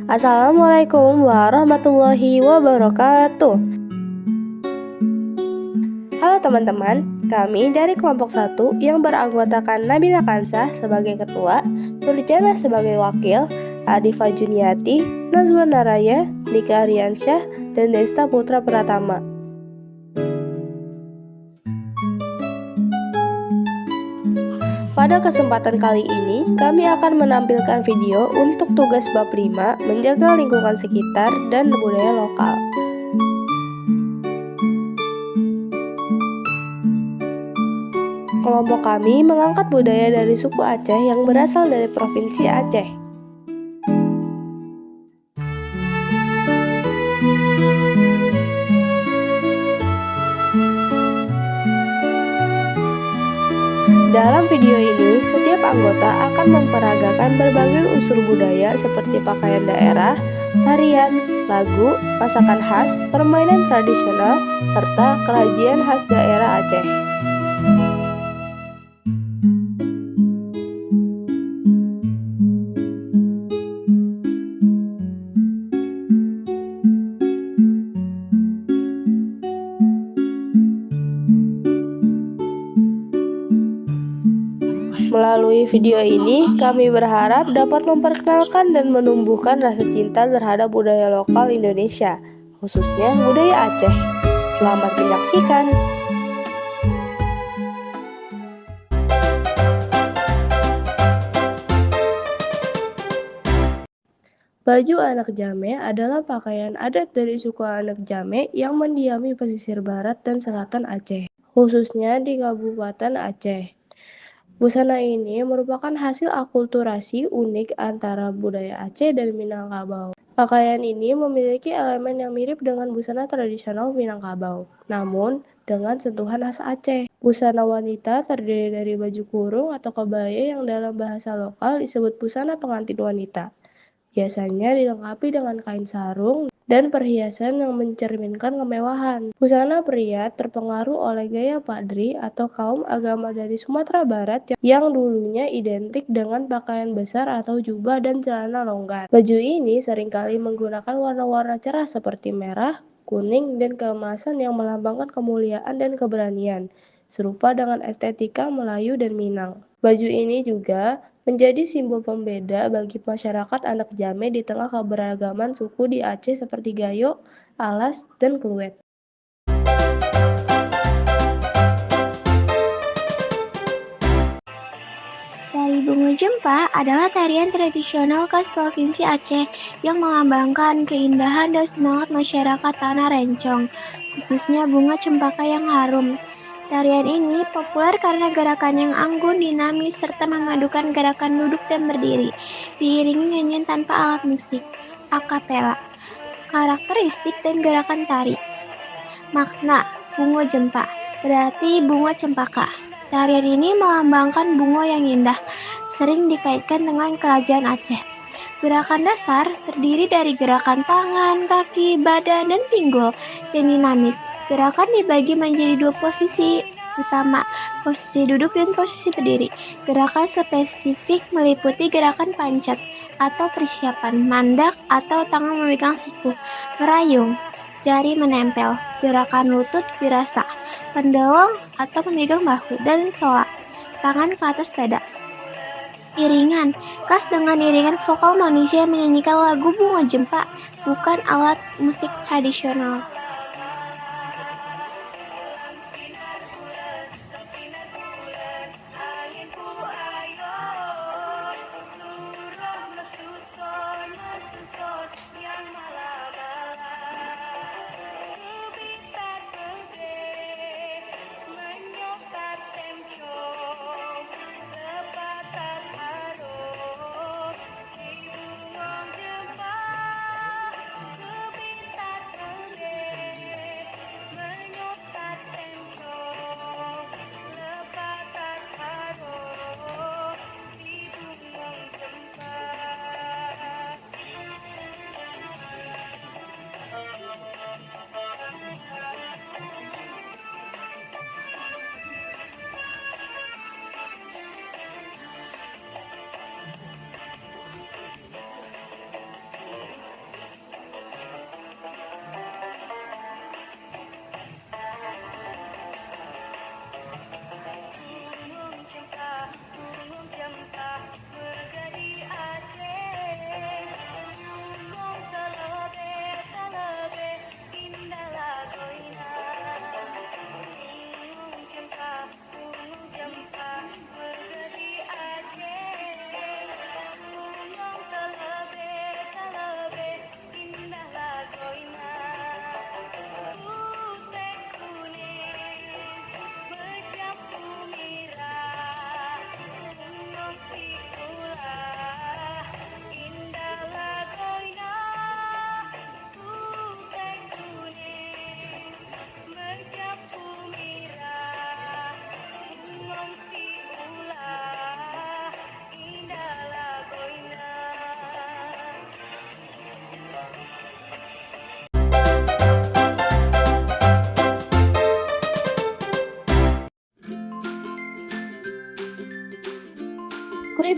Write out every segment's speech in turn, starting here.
Assalamualaikum warahmatullahi wabarakatuh. Halo teman-teman, kami dari kelompok 1 yang beranggotakan Nabila Kansah sebagai ketua, Nurjana sebagai wakil, Adifa Juniati, Nazwa Naraya, Nika Aryansyah, dan Desta Putra Pratama. Pada kesempatan kali ini, kami akan menampilkan video untuk tugas bab 5, menjaga lingkungan sekitar dan budaya lokal. Kelompok kami mengangkat budaya dari suku Aceh yang berasal dari Provinsi Aceh. Dalam video ini, setiap anggota akan memperagakan berbagai unsur budaya seperti pakaian daerah, tarian, lagu, masakan khas, permainan tradisional, serta kerajinan khas daerah Aceh. Melalui video ini, kami berharap dapat memperkenalkan dan menumbuhkan rasa cinta terhadap budaya lokal Indonesia, khususnya budaya Aceh. Selamat menyaksikan! Baju anak Jame adalah pakaian adat dari suku anak Jame yang mendiami pesisir barat dan selatan Aceh, khususnya di Kabupaten Aceh. Busana ini merupakan hasil akulturasi unik antara budaya Aceh dan Minangkabau. Pakaian ini memiliki elemen yang mirip dengan busana tradisional Minangkabau, namun dengan sentuhan khas Aceh. Busana wanita terdiri dari baju kurung atau kebaya yang dalam bahasa lokal disebut busana pengantin wanita. Biasanya dilengkapi dengan kain sarung dan perhiasan yang mencerminkan kemewahan. Busana pria terpengaruh oleh gaya Padri atau kaum agama dari Sumatera Barat yang dulunya identik dengan pakaian besar atau jubah dan celana longgar. Baju ini seringkali menggunakan warna-warna cerah seperti merah, kuning, dan keemasan yang melambangkan kemuliaan dan keberanian, serupa dengan estetika Melayu dan Minang. Baju ini juga menjadi simbol pembeda bagi masyarakat anak Jame di tengah keberagaman suku di Aceh seperti Gayo, Alas, dan Kluet. Tari Bungo Jempa adalah tarian tradisional khas Provinsi Aceh yang melambangkan keindahan dan semangat masyarakat Tanah Rencong, khususnya bunga cempaka yang harum. Tarian ini populer karena gerakan yang anggun, dinamis, serta memadukan gerakan duduk dan berdiri, diiringi nyanyian tanpa alat musik, akapela. Karakteristik dan gerakan tari. Makna bungo jempa berarti bunga cempaka. Tarian ini melambangkan bunga yang indah, sering dikaitkan dengan kerajaan Aceh. Gerakan dasar terdiri dari gerakan tangan, kaki, badan, dan pinggul yang dinamis. Gerakan dibagi menjadi 2 posisi utama, posisi duduk dan posisi berdiri. Gerakan spesifik meliputi gerakan pancat atau persiapan, mandak atau tangan memegang siku, merayung, jari menempel, gerakan lutut birasa, pendelong atau memegang bahu, dan soa, tangan ke atas dada. Iringan, khas dengan iringan vokal manusia yang menyanyikan lagu Bungo Jempa, bukan alat musik tradisional.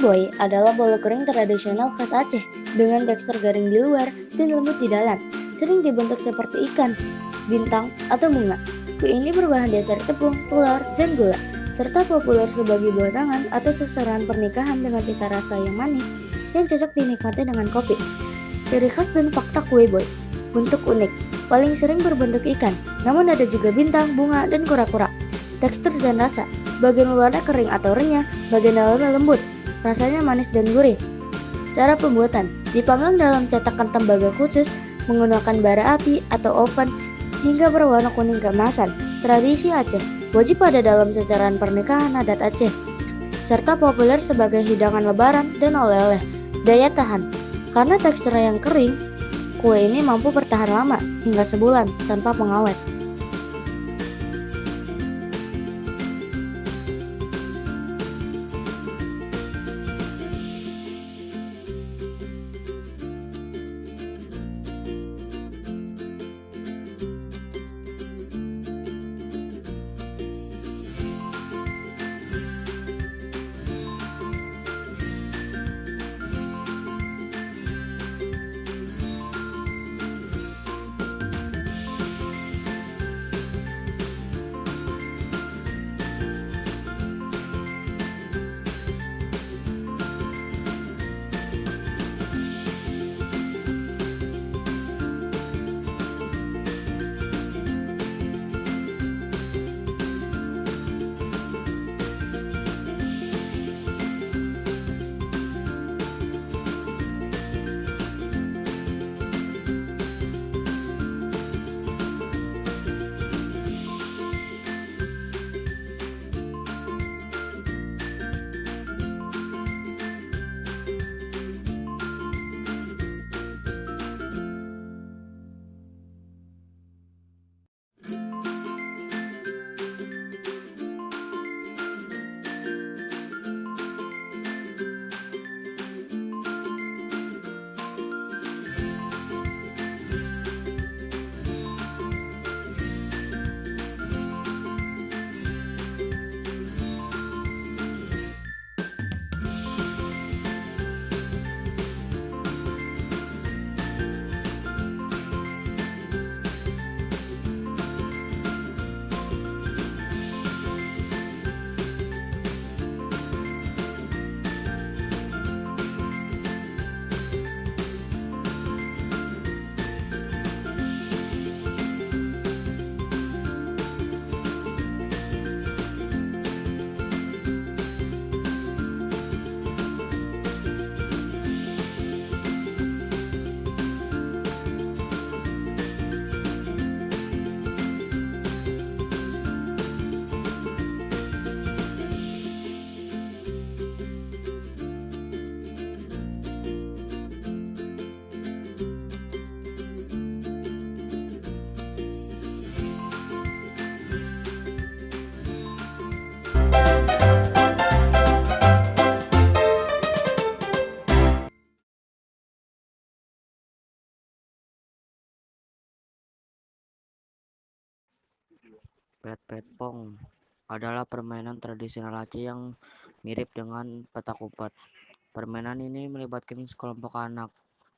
Boy adalah bola kering tradisional khas Aceh dengan tekstur garing di luar dan lembut di dalam, sering dibentuk seperti ikan, bintang, atau bunga. Kue ini berbahan dasar tepung, telur, dan gula, serta populer sebagai buah tangan atau seseran pernikahan dengan cita rasa yang manis dan cocok dinikmati dengan kopi. Ciri khas dan fakta kue boy. Bentuk unik, paling sering berbentuk ikan, namun ada juga bintang, bunga, dan kura-kura. Tekstur dan rasa, bagian luarnya kering atau renyah, bagian dalamnya lembut, rasanya manis dan gurih. Cara pembuatan, dipanggang dalam cetakan tembaga khusus, menggunakan bara api atau oven, hingga berwarna kuning keemasan. Tradisi Aceh, wajib ada dalam sasaran pernikahan adat Aceh, serta populer sebagai hidangan lebaran dan oleh-oleh. Daya tahan, karena teksturnya yang kering, kue ini mampu bertahan lama, hingga sebulan, tanpa pengawet. Pet pong adalah permainan tradisional Aceh yang mirip dengan petak umpet. Permainan ini melibatkan sekelompok anak,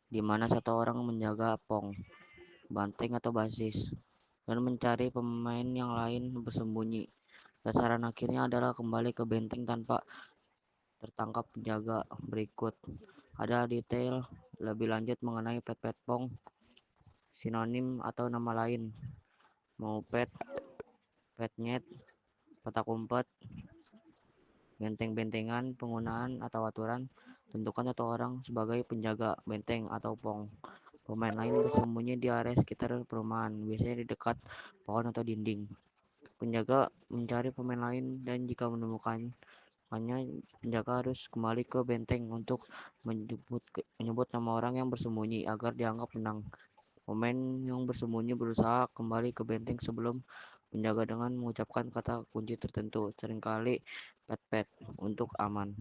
di mana satu orang menjaga pong, banteng atau basis, dan mencari pemain yang lain bersembunyi. Sasaran akhirnya adalah kembali ke benteng tanpa tertangkap penjaga. Berikut ada detail lebih lanjut mengenai pet pong, sinonim atau nama lain, mau petnyet, petak umpet, benteng-bentengan, penggunaan atau aturan. Tentukan satu orang sebagai penjaga benteng atau pong. Pemain lain bersembunyi di area sekitar perumahan, biasanya di dekat pohon atau dinding. Penjaga mencari pemain lain dan jika menemukannya, penjaga harus kembali ke benteng untuk menyebut nama orang yang bersembunyi agar dianggap menang. Pemain yang bersembunyi berusaha kembali ke benteng sebelum penjaga dengan mengucapkan kata kunci tertentu, seringkali pet untuk aman.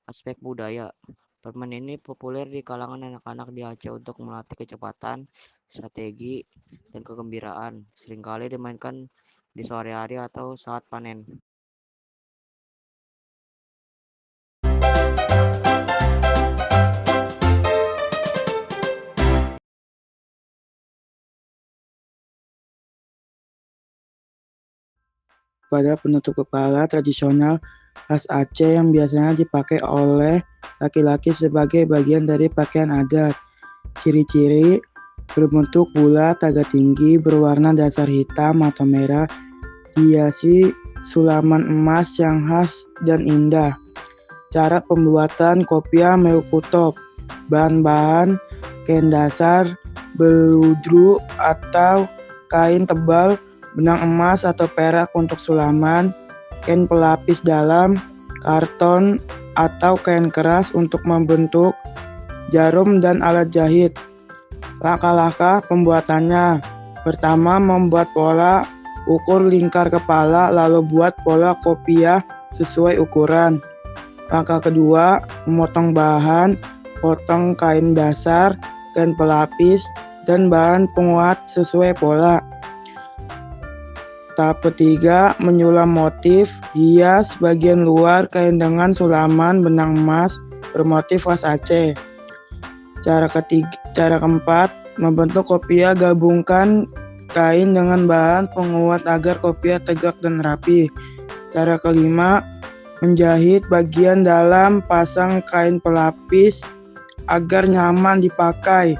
Aspek budaya, permainan ini populer di kalangan anak-anak di Aceh untuk melatih kecepatan, strategi, dan kegembiraan. Seringkali dimainkan di sore hari atau saat panen. pada penutup kepala tradisional khas Aceh yang biasanya dipakai oleh laki-laki sebagai bagian dari pakaian adat. Ciri-ciri: berbentuk bulat agak tinggi, berwarna dasar hitam atau merah, dihiasi sulaman emas yang khas dan indah. Cara pembuatan kopiah Meukutob. Bahan-bahan: kain dasar, beludru atau kain tebal, benang emas atau perak untuk sulaman, kain pelapis dalam, karton atau kain keras untuk membentuk, jarum dan alat jahit. Langkah-langkah pembuatannya: pertama, membuat pola, ukur lingkar kepala, lalu buat pola kopiah sesuai ukuran. Langkah kedua, memotong bahan, potong kain dasar, kain pelapis, dan bahan penguat sesuai pola. Tahap ketiga, menyulam motif, hias bagian luar kain dengan sulaman benang emas bermotif khas Aceh. Cara keempat, membentuk kopiah, gabungkan kain dengan bahan penguat agar kopiah tegak dan rapi. Cara kelima, menjahit bagian dalam pasang kain pelapis agar nyaman dipakai.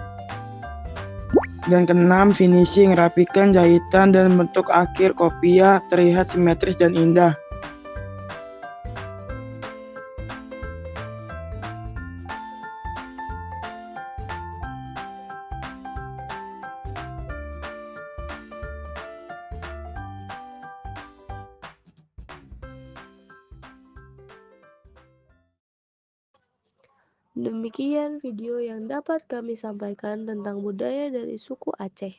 Dan keenam, finishing, rapikan jahitan dan bentuk akhir kopiah terlihat simetris dan indah. Demikian video yang dapat kami sampaikan tentang budaya dari suku Aceh.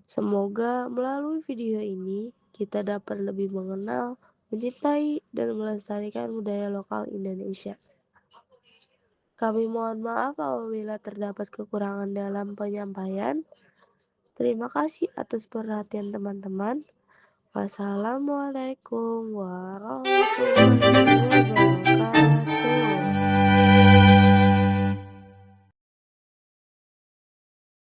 Semoga melalui video ini kita dapat lebih mengenal, mencintai, dan melestarikan budaya lokal Indonesia. Kami mohon maaf apabila terdapat kekurangan dalam penyampaian. Terima kasih atas perhatian teman-teman. Wassalamualaikum warahmatullahi wabarakatuh.